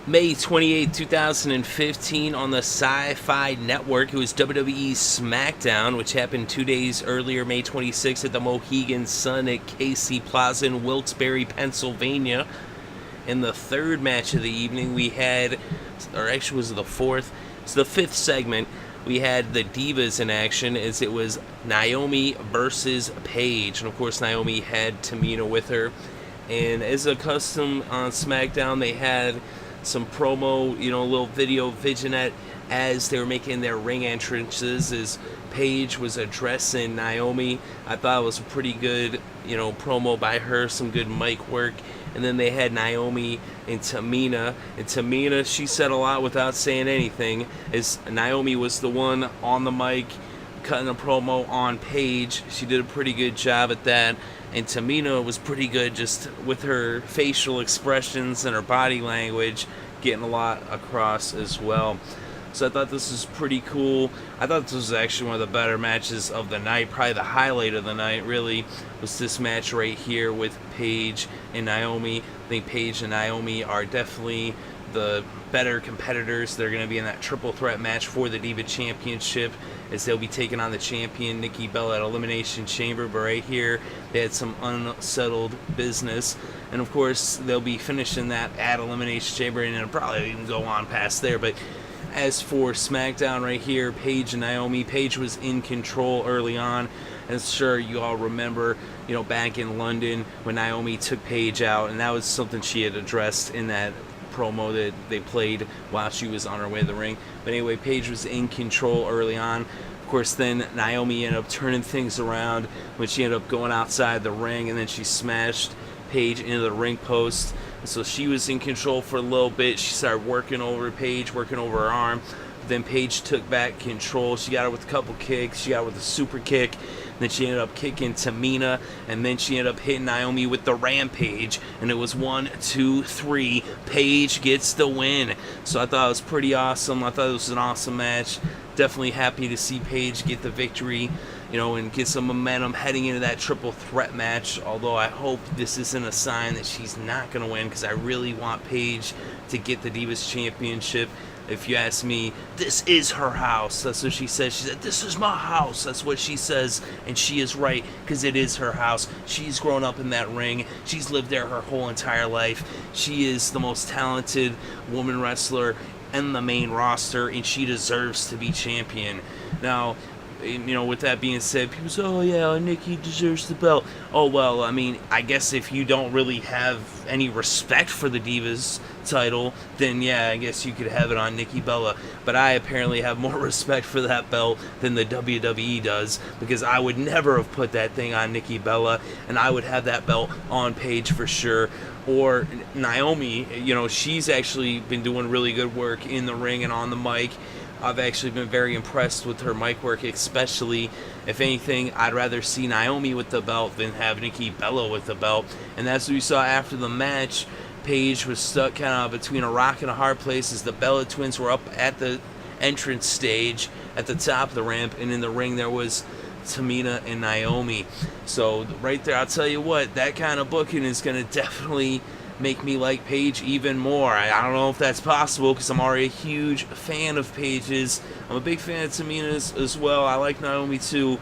May 28, 2015 on the Sci-Fi Network. It was WWE SmackDown, which happened 2 days earlier, May 26th, at the Mohegan Sun at KC Plaza in Wilkes-Barre, Pennsylvania. In the third match of the evening, we had, or actually was the fourth, it's the fifth segment, we had the Divas in action as it was Naomi versus Paige. And of course, Naomi had Tamina with her. And as a custom on SmackDown, they had some promo, a little video vignette as they were making their ring entrances as Paige was addressing Naomi. I thought it was a pretty good, promo by her, some good mic work. And then they had Naomi and Tamina. And Tamina, she said a lot without saying anything, as Naomi was the one on the mic cutting a promo on Paige. She did a pretty good job at that. And Tamina was pretty good just with her facial expressions and her body language, getting a lot across as well. So I thought this was pretty cool. I thought this was actually one of the better matches of the night. Probably the highlight of the night, really, was this match right here with Paige and Naomi. I think Paige and Naomi are definitely the better competitors. They're going to be in that triple threat match for the Diva Championship, as they'll be taking on the champion Nikki Bella at Elimination Chamber. But right here, they had some unsettled business. And of course, they'll be finishing that at Elimination Chamber, and it'll probably even go on past there. But as for SmackDown right here, Paige and Naomi, Paige was in control early on. As sure you all remember, back in London when Naomi took Paige out, and that was something she had addressed in that promo that they played while she was on her way to the ring. But anyway, Paige was in control early on. Of course, then Naomi ended up turning things around when she ended up going outside the ring, and then she smashed Paige into the ring post. So she was in control for a little bit. She started working over Paige, working over her arm. Then Paige took back control. She got her with a couple kicks. She got her with a super kick. Then she ended up kicking Tamina, and then she ended up hitting Naomi with the Rampage, and it was 1, 2, 3. Paige gets the win. So I thought it was pretty awesome. I thought it was an awesome match. Definitely happy to see Paige get the victory, and get some momentum heading into that triple threat match. Although I hope this isn't a sign that she's not going to win, because I really want Paige to get the Divas Championship. If you ask me, this is her house. That's what she says. She said, this is my house. That's what she says, and she is right, because it is her house. She's grown up in that ring. She's lived there her whole entire life. She is the most talented woman wrestler in the main roster, and she deserves to be champion. Now, with that being said, people say, oh yeah, Nikki deserves the belt. Oh well, I guess if you don't really have any respect for the Divas title, then yeah, I guess you could have it on Nikki Bella. But I apparently have more respect for that belt than the WWE does, because I would never have put that thing on Nikki Bella, and I would have that belt on Paige for sure. Or Naomi, she's actually been doing really good work in the ring and on the mic. I've actually been very impressed with her mic work, especially. If anything, I'd rather see Naomi with the belt than have Nikki Bella with the belt. And that's what we saw after the match. Paige was stuck kind of between a rock and a hard place as the Bella twins were up at the entrance stage at the top of the ramp, and in the ring there was Tamina and Naomi. So right there, I'll tell you what, that kind of booking is going to definitely make me like Paige even more. I don't know if that's possible, because I'm already a huge fan of Paige's. I'm a big fan of Tamina's as well. I like Naomi too,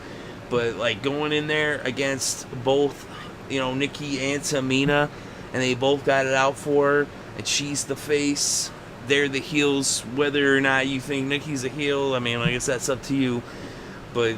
but like going in there against both, Nikki and Tamina, and they both got it out for her, and she's the face, they're the heels. Whether or not you think Nikki's a heel, I guess that's up to you, but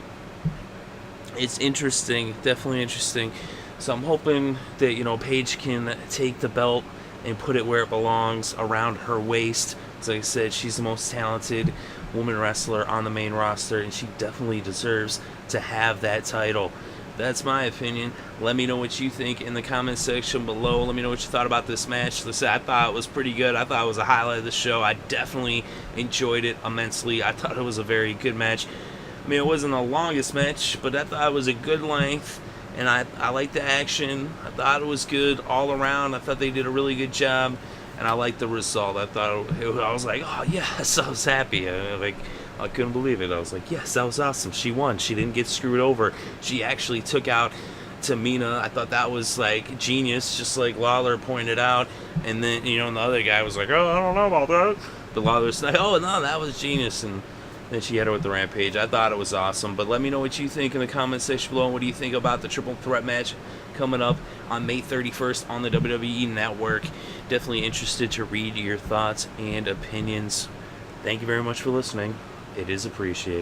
it's interesting, definitely interesting. So I'm hoping that, Paige can take the belt and put it where it belongs, around her waist. As I said, she's the most talented woman wrestler on the main roster, and she definitely deserves to have that title. That's my opinion. Let me know what you think in the comment section below. Let me know what you thought about this match. Listen, I thought it was pretty good. I thought it was a highlight of the show. I definitely enjoyed it immensely. I thought it was a very good match. It wasn't the longest match, but I thought it was a good length. And I liked the action. I thought it was good all around. I thought they did a really good job, and I liked the result. I was like, oh yes, I was happy. I couldn't believe it. I was like, yes, that was awesome. She won. She didn't get screwed over. She actually took out Tamina. I thought that was like genius, just like Lawler pointed out. And then, you know, and the other guy was like, oh, I don't know about that. But Lawler's like, oh, no, that was genius. And then she hit her with the Rampage. I thought it was awesome. But let me know what you think in the comment section below. And what do you think about the triple threat match coming up on May 31st on the WWE Network? Definitely interested to read your thoughts and opinions. Thank you very much for listening. It is appreciated.